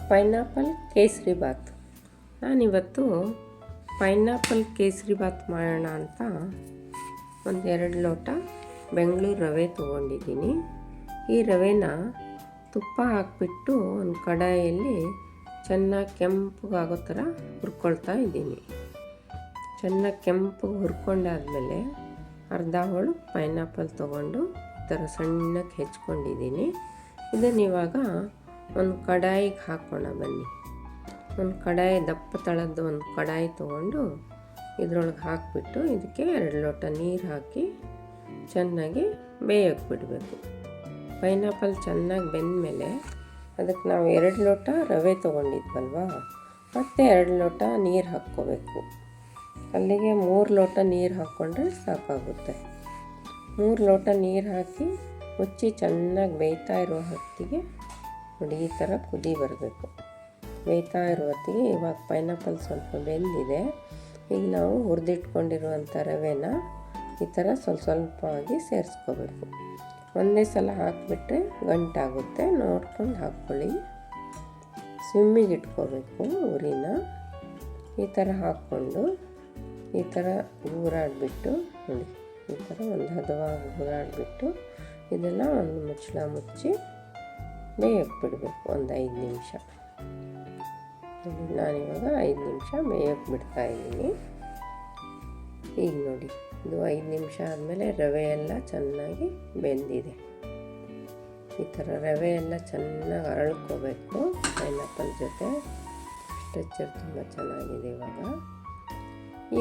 Pineapple kesari bath. ನಾನಿವತ್ತು pineapple kesari bath ಮಾಡೋಣ ಅಂತ ಒಂದು 2 ಲೋಟ ಬೆಂಗಳೂರು ರವೆ ತೊಗೊಂಡಿದ್ದೀನಿ. ಈ ರವೆನ ತುಪ್ಪ ಹಾಕಿಬಿಟ್ಟು ಒಂದು ಕಡಾಯಿಯಲ್ಲಿ ಚೆನ್ನಾಗಿ ಕೆಂಪಗಾಗೋ ಥರ ಹುರ್ಕೊಳ್ತಾ ಇದ್ದೀನಿ. ಚೆನ್ನಾಗಿ ಕೆಂಪಗೆ ಹುರ್ಕೊಂಡಾದ್ಮೇಲೆ ಅರ್ಧ ಹೋಳು ಪೈನಾಪಲ್ ತೊಗೊಂಡು ಈ ಥರ ಸಣ್ಣಕ್ಕೆ ಹೆಚ್ಕೊಂಡಿದ್ದೀನಿ. ಇದನ್ನು ಇವಾಗ ಒಂದು ಕಡಾಯಿಗೆ ಹಾಕೋಣ ಬನ್ನಿ. ಒಂದು ಕಡಾಯಿ ದಪ್ಪ ತಳದ್ದು ಒಂದು ಕಡಾಯಿ ತೊಗೊಂಡು ಇದರೊಳಗೆ ಹಾಕಿಬಿಟ್ಟು ಇದಕ್ಕೆ 2 ಲೋಟ ನೀರು ಹಾಕಿ ಚೆನ್ನಾಗಿ ಬೇಯಕ್ಕೆ ಬಿಡಬೇಕು. ಪೈನಾಪಲ್ ಚೆನ್ನಾಗಿ ಬೆಂದಮೇಲೆ ಅದಕ್ಕೆ ನಾವು 2 ಲೋಟ ರವೆ ತೊಗೊಂಡಿದ್ವಲ್ವ, ಮತ್ತು 2 ಲೋಟ ನೀರು ಹಾಕ್ಕೋಬೇಕು. ಅಲ್ಲಿಗೆ 3 ಲೋಟ ನೀರು ಹಾಕ್ಕೊಂಡ್ರೆ ಸಾಕಾಗುತ್ತೆ. 3 ಲೋಟ ನೀರು ಹಾಕಿ ಮುಚ್ಚಿ ಚೆನ್ನಾಗಿ ಬೇಯ್ತಾ ಇರೋ ಹೊತ್ತಿಗೆ ನೋಡಿ ಈ ಥರ ಕುದಿ ಬರಬೇಕು. ಬೇಯ್ತಾ ಇರೋ ಹೊತ್ತಿಗೆ ಇವಾಗ ಪೈನಾಪಲ್ ಸ್ವಲ್ಪ ಬೆಂದಿದೆ. ಈಗ ನಾವು ಹುರಿದಿಟ್ಕೊಂಡಿರುವಂಥ ರವೆನ ಈ ಥರ ಸ್ವಲ್ಪವಾಗಿ ಸೇರಿಸ್ಕೋಬೇಕು. ಒಂದೇ ಸಲ ಹಾಕಿಬಿಟ್ರೆ ಗಂಟಾಗುತ್ತೆ, ನೋಡ್ಕೊಂಡು ಹಾಕ್ಕೊಳ್ಳಿ. ಸಿಮ್ಮಿಗೆ ಇಟ್ಕೋಬೇಕು ಉರಿನ. ಈ ಥರ ಹಾಕ್ಕೊಂಡು ಈ ಥರ ಹೂರಾಡಿಬಿಟ್ಟು ನೋಡಿ ಈ ಥರ ಒಂದು ಹದವಾಗಿ ಹೂರಾಡಿಬಿಟ್ಟು ಇದನ್ನು ಒಂದು ಮುಚ್ಚಳ ಮುಚ್ಚಿ ಬೇಯಕ್ಕೆ ಬಿಡಬೇಕು ಒಂದು 5 ನಿಮಿಷ. ನಾನಿವಾಗ 5 ನಿಮಿಷ ಬೇಯಕ್ಕೆ ಬಿಡ್ತಾಯಿದ್ದೀನಿ. ಈಗ ನೋಡಿ ಇದು 5 ನಿಮಿಷ ಆದಮೇಲೆ ರವೆ ಎಲ್ಲ ಚೆನ್ನಾಗಿ ಬೆಂದಿದೆ. ಈ ಥರ ರವೆ ಎಲ್ಲ ಚೆನ್ನಾಗಿ ಅರಳ್ಕೋಬೇಕು ಪೈನಾಪಲ್ ಜೊತೆ. ಸ್ಟ್ರೆಚ್ಚರ್ ತುಂಬ ಚೆನ್ನಾಗಿದೆ.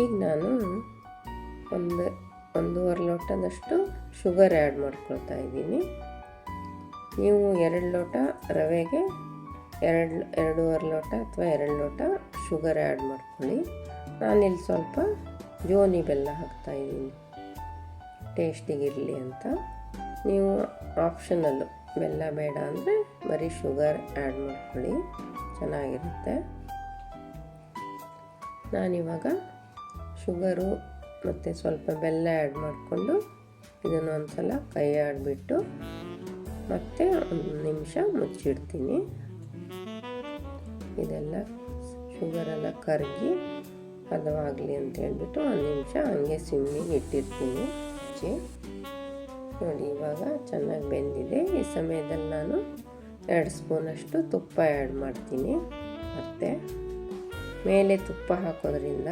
ಈಗ ನಾನು 1.5 ಲೋಟದಷ್ಟು ಶುಗರ್ ಆ್ಯಡ್ ಮಾಡ್ಕೊಳ್ತಾ ಇದ್ದೀನಿ. ನೀವು 2 ಲೋಟ ರವೆಗೆ 2.5 ಲೋಟ ಅಥವಾ 2 ಲೋಟ ಶುಗರ್ ಆ್ಯಡ್ ಮಾಡ್ಕೊಳ್ಳಿ. ನಾನಿಲ್ಲಿ ಸ್ವಲ್ಪ ಜೋನಿ ಬೆಲ್ಲ ಹಾಕ್ತಾಯಿದ್ದೀನಿ ಟೇಸ್ಟಿಗಿರಲಿ ಅಂತ. ನೀವು ಆಪ್ಷನಲ್ಲು, ಬೆಲ್ಲ ಬೇಡ ಅಂದರೆ ಬರೀ ಶುಗರ್ ಆ್ಯಡ್ ಮಾಡ್ಕೊಳ್ಳಿ, ಚೆನ್ನಾಗಿರುತ್ತೆ. ನಾನಿವಾಗ ಶುಗರು ಮತ್ತು ಸ್ವಲ್ಪ ಬೆಲ್ಲ ಆ್ಯಡ್ ಮಾಡಿಕೊಂಡು ಇದನ್ನು ಒಂದು ಸಲ ಕೈ ಆಡಿಬಿಟ್ಟು ಮತ್ತೆ 1 ನಿಮಿಷ ಮುಚ್ಚಿಡ್ತೀನಿ. ಇದೆಲ್ಲ ಶುಗರೆಲ್ಲ ಕರಗಿ ಹದವಾಗಲಿ ಅಂತ ಹೇಳ್ಬಿಟ್ಟು 1 ನಿಮಿಷ ಹಂಗೆ ಸಿಮ್ಮಿಗೆ ಇಟ್ಟಿರ್ತೀನಿ ಮುಚ್ಚಿ. ನೋಡಿ ಇವಾಗ ಚೆನ್ನಾಗಿ ಬೆಂದಿದೆ. ಈ ಸಮಯದಲ್ಲಿ ನಾನು 2 ಸ್ಪೂನಷ್ಟು ತುಪ್ಪ ಆ್ಯಡ್ ಮಾಡ್ತೀನಿ. ಮತ್ತು ಮೇಲೆ ತುಪ್ಪ ಹಾಕೋದ್ರಿಂದ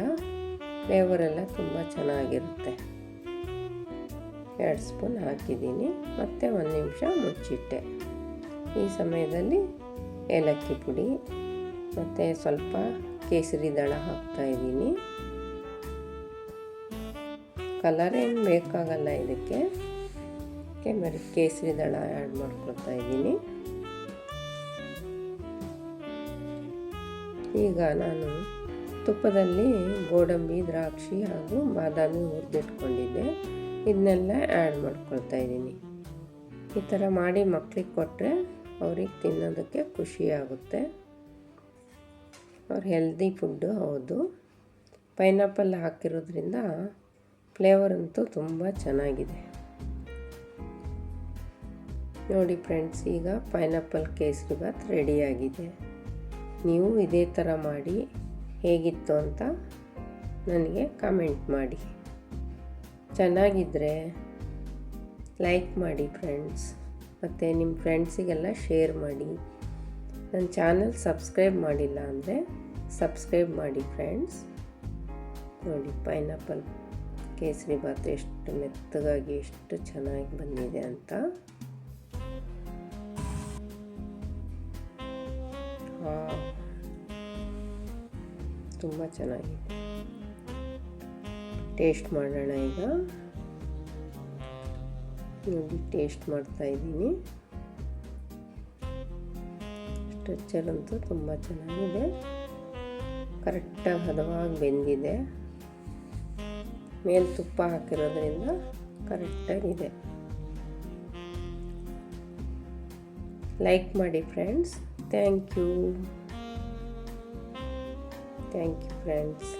ಫ್ಲೇವರೆಲ್ಲ ತುಂಬ ಚೆನ್ನಾಗಿರುತ್ತೆ. 2 ಸ್ಪೂನ್ ಹಾಕಿದ್ದೀನಿ. ಮತ್ತು 1 ನಿಮಿಷ ಮುಚ್ಚಿಟ್ಟೆ. ಈ ಸಮಯದಲ್ಲಿ ಏಲಕ್ಕಿ ಪುಡಿ ಮತ್ತು ಸ್ವಲ್ಪ ಕೇಸರಿ ದಳ ಹಾಕ್ತಾಯಿದ್ದೀನಿ. ಕಲರ್ ಏನು ಬೇಕಾಗಲ್ಲ ಇದಕ್ಕೆ, ಬರೀ ಕೇಸರಿ ದಳ ಆ್ಯಡ್ ಮಾಡ್ಕೊಳ್ತಾ ಇದ್ದೀನಿ. ಈಗ ನಾನು ತುಪ್ಪದಲ್ಲಿ ಗೋಡಂಬಿ, ದ್ರಾಕ್ಷಿ ಹಾಗೂ ಬಾದಾಮಿ ಹುರಿದಿಟ್ಕೊಂಡಿದ್ದೆ, ಇದನ್ನೆಲ್ಲ ಆ್ಯಡ್ ಮಾಡ್ಕೊಳ್ತಾ ಇದ್ದೀನಿ. ಈ ಥರ ಮಾಡಿ ಮಕ್ಕಳಿಗೆ ಕೊಟ್ಟರೆ ಅವ್ರಿಗೆ ತಿನ್ನೋದಕ್ಕೆ ಖುಷಿಯಾಗುತ್ತೆ. ಅವ್ರು ಹೆಲ್ದಿ ಫುಡ್ಡು ಹೌದು. ಪೈನಾಪಲ್ ಹಾಕಿರೋದ್ರಿಂದ ಫ್ಲೇವರ್ ಅಂತೂ ತುಂಬ ಚೆನ್ನಾಗಿದೆ. ನೋಡಿ ಫ್ರೆಂಡ್ಸ್, ಈಗ ಪೈನಾಪಲ್ ಕೇಸರಿಬಾತ್ ರೆಡಿಯಾಗಿದೆ. ನೀವು ಇದೇ ಥರ ಮಾಡಿ ಹೇಗಿತ್ತು ಅಂತ ನನಗೆ ಕಮೆಂಟ್ ಮಾಡಿ. ಚೆನ್ನಾಗಿದ್ದರೆ ಲೈಕ್ ಮಾಡಿ ಫ್ರೆಂಡ್ಸ್, ಮತ್ತು ನಿಮ್ಮ ಫ್ರೆಂಡ್ಸಿಗೆಲ್ಲ ಶೇರ್ ಮಾಡಿ. ನನ್ನ ಚಾನಲ್ ಸಬ್ಸ್ಕ್ರೈಬ್ ಮಾಡಿಲ್ಲ ಅಂದರೆ ಸಬ್ಸ್ಕ್ರೈಬ್ ಮಾಡಿ ಫ್ರೆಂಡ್ಸ್. ನೋಡಿ ಪೈನಾಪಲ್ ಕೇಸರಿಬಾತ್ ಎಷ್ಟು ಮೆತ್ತಗಾಗಿ ಎಷ್ಟು ಚೆನ್ನಾಗಿ ಬಂದಿದೆ ಅಂತ. ತುಂಬ ಚೆನ್ನಾಗಿದೆ. ಟೇಸ್ಟ್ ಮಾಡೋಣ ಈಗ. ನೋಡಿ ಟೇಸ್ಟ್ ಮಾಡ್ತಾ ಇದ್ದೀನಿ. ಸ್ಟ್ರೆಚ್ಚರ್ ಅಂತೂ ತುಂಬ ಚೆನ್ನಾಗಿದೆ, ಕರೆಕ್ಟಾಗಿ ಹದವಾಗಿ ಬೆಂದಿದೆ. ಮೇಲೆ ತುಪ್ಪ ಹಾಕಿರೋದ್ರಿಂದ ಕರೆಕ್ಟಾಗಿದೆ. ಲೈಕ್ ಮಾಡಿ ಫ್ರೆಂಡ್ಸ್. Thank you friends.